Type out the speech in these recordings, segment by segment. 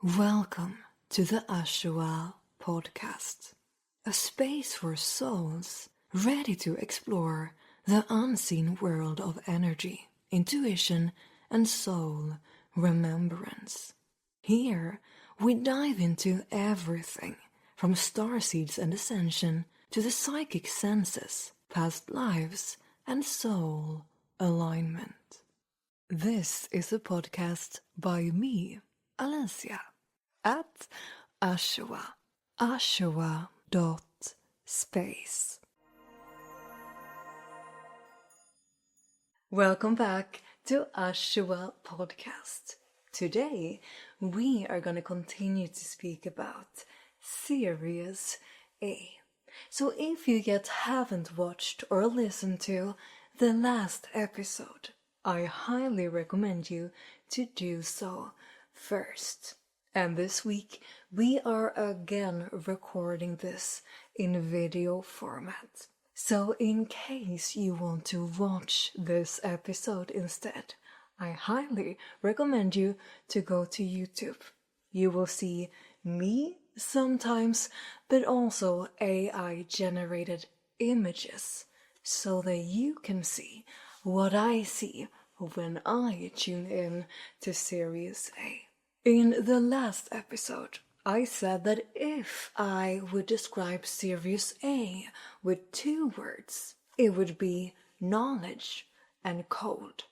Welcome to the Ashua podcast, a space for souls ready to explore the unseen world of energy, intuition, and soul remembrance. Here, we dive into everything from starseeds and ascension to the psychic senses, past lives, and soul alignment. This is a podcast by me, Alicia, at ashua.space. Welcome back to Ashua Podcast. Today, we are going to continue to speak about Sirius A. So if you yet haven't watched or listened to the last episode, I highly recommend you to do so first. And this week, we are again recording this in video format. So in case you want to watch this episode instead, I highly recommend you to go to YouTube. You will see me sometimes, but also AI-generated images, so that you can see what I see when I tune in to Sirius A. In the last episode, I said that if I would describe Sirius A with 2 words, it would be knowledge and cold.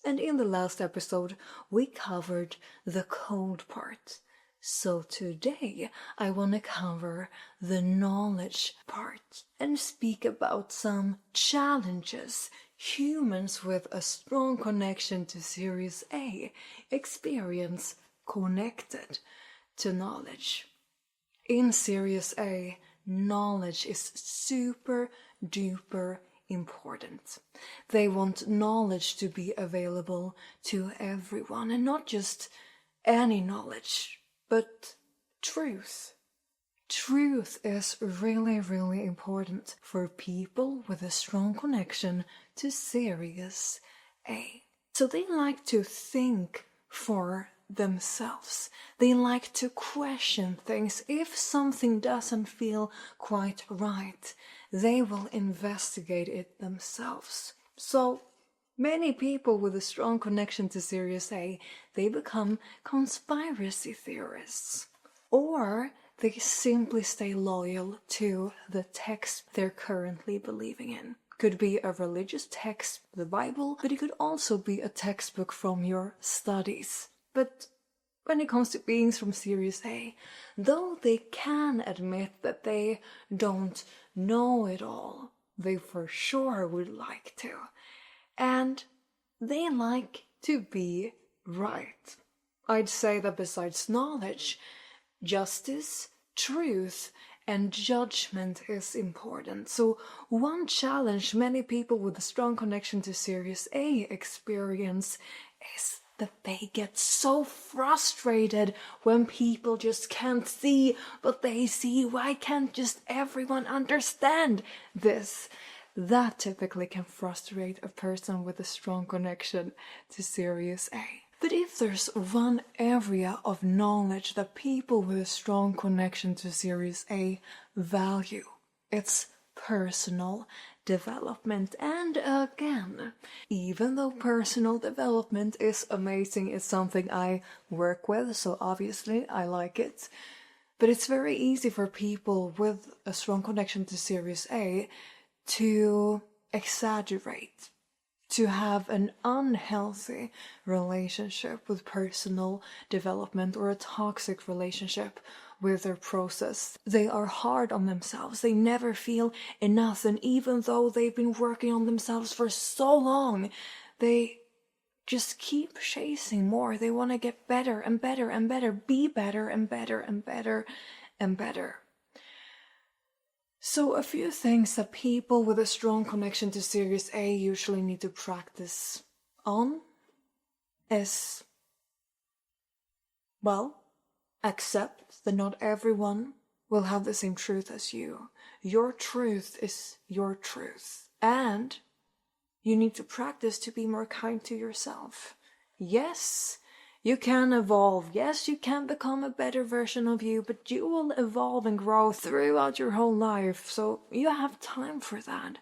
And in the last episode, we covered the cold part. So today, I want to cover the knowledge part and speak about some challenges humans with a strong connection to Sirius A experience connected to knowledge. In Sirius A, knowledge is super duper important. They want knowledge to be available to everyone, and not just any knowledge, but truth. Truth is really, really important for people with a strong connection to Sirius A. So they like to think for themselves. They like to question things. If something doesn't feel quite right, they will investigate it themselves. So many people with a strong connection to Sirius A, they become conspiracy theorists. Or they simply stay loyal to the text they're currently believing in. Could be a religious text, the Bible, but it could also be a textbook from your studies. But when it comes to beings from Sirius A, though they can admit that they don't know it all, they for sure would like to. And they like to be right. I'd say that besides knowledge, justice, truth, and judgment is important. So one challenge many people with a strong connection to Sirius A experience is that they get so frustrated when people just can't see what they see. Why can't just everyone understand this? That typically can frustrate a person with a strong connection to Sirius A. But if there's one area of knowledge that people with a strong connection to Sirius A value, it's personal development. And again, even though personal development is amazing, it's something I work with, so obviously I like it. But it's very easy for people with a strong connection to Sirius A to exaggerate, to have an unhealthy relationship with personal development or a toxic relationship with their process. They are hard on themselves. They never feel enough, and even though they've been working on themselves for so long, they just keep chasing more. They want to get better and better and better, be better and better and better and better. So a few things that people with a strong connection to Sirius A usually need to practice on is, well, accept that not everyone will have the same truth as you. Your truth is your truth. And you need to practice to be more kind to yourself. Yes, You can evolve. Yes, you can become a better version of you, but you will evolve and grow throughout your whole life. So you have time for that.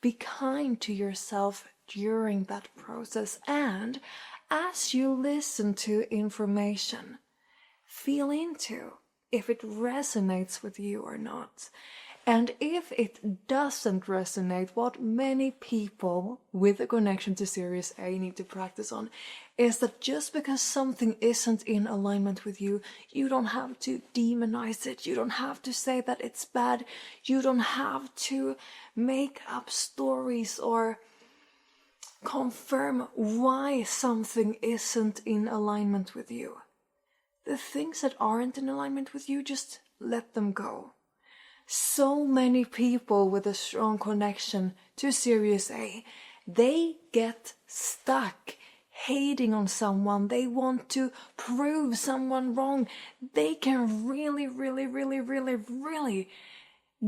Be kind to yourself during that process. And as you listen to information, feel into if it resonates with you or not. And if it doesn't resonate, what many people with a connection to Sirius A need to practice on is that just because something isn't in alignment with you, you don't have to demonize it. You don't have to say that it's bad. You don't have to make up stories or confirm why something isn't in alignment with you. The things that aren't in alignment with you, just let them go. So many people with a strong connection to Sirius A, they get stuck hating on someone. They want to prove someone wrong. They can really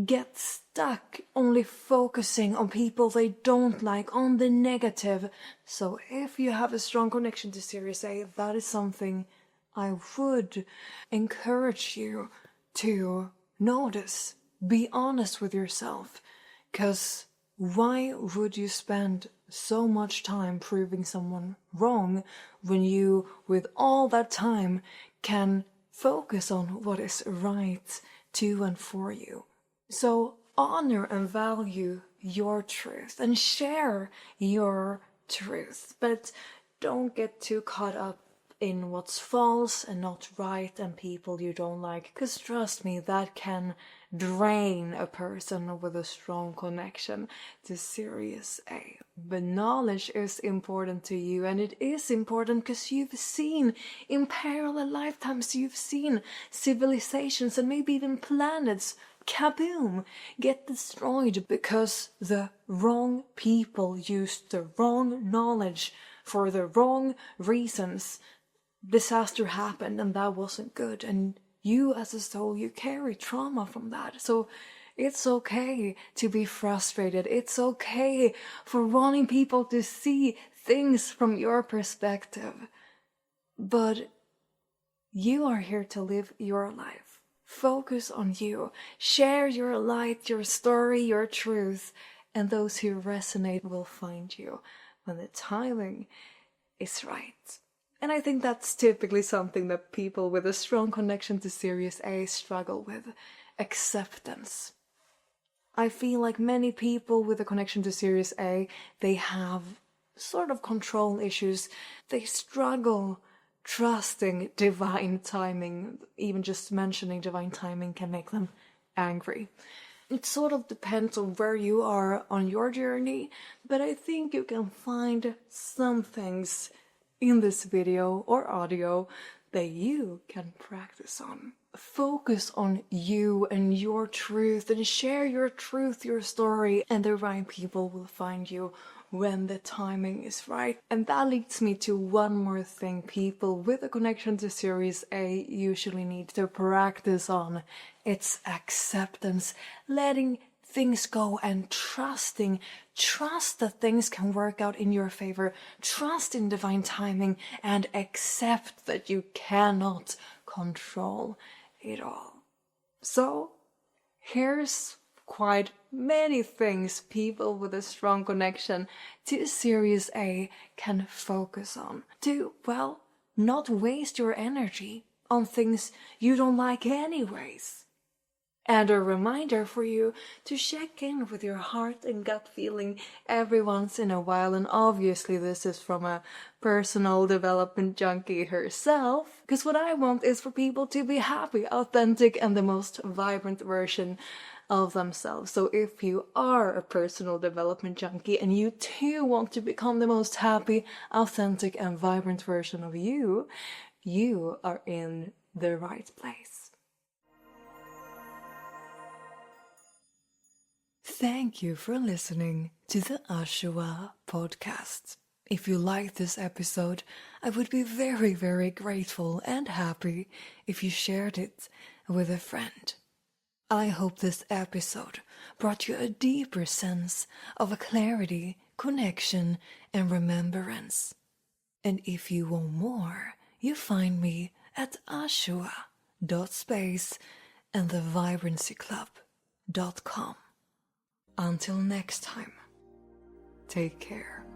get stuck only focusing on people they don't like, on the negative. So if you have a strong connection to Sirius A, that is something I would encourage you to notice. Be honest with yourself, because why would you spend so much time proving someone wrong when you, with all that time, can focus on what is right to and for you? So honor and value your truth and share your truth, but don't get too caught up in what's false and not right and people you don't like, because trust me, that can drain a person with a strong connection to Sirius A. But knowledge is important to you, and it is important because you've seen in parallel lifetimes, you've seen civilizations and maybe even planets, kaboom, get destroyed because the wrong people used the wrong knowledge for the wrong reasons. Disaster happened and that wasn't good, and you as a soul, you carry trauma from that. So it's okay to be frustrated. It's okay for wanting people to see things from your perspective, but you are here to live your life. Focus on you. Share your light, your story, your truth, and those who resonate will find you when the timing is right. And I think that's typically something that people with a strong connection to Sirius A struggle with. Acceptance. I feel like many people with a connection to Sirius A, they have sort of control issues. They struggle trusting divine timing. Even just mentioning divine timing can make them angry. It sort of depends on where you are on your journey, but I think you can find some things in this video or audio that you can practice on. Focus on you and your truth and share your truth, your story, and the right people will find you when the timing is right. And that leads me to one more thing people with a connection to Sirius A usually need to practice on. It's acceptance, letting things go and trusting. Trust that things can work out in your favor. Trust in divine timing and accept that you cannot control it all. So, here's quite many things people with a strong connection to Sirius A can focus on. To, well, not waste your energy on things you don't like anyways. And a reminder for you to check in with your heart and gut feeling every once in a while. And obviously this is from a personal development junkie herself. Because what I want is for people to be happy, authentic, and the most vibrant version of themselves. So if you are a personal development junkie and you too want to become the most happy, authentic, and vibrant version of you, you are in the right place. Thank you for listening to the Ashua podcast. If you liked this episode, I would be very, very grateful and happy if you shared it with a friend. I hope this episode brought you a deeper sense of clarity, connection, and remembrance. And if you want more, you find me at ashua.space and thevibrancyclub.com. Until next time, take care.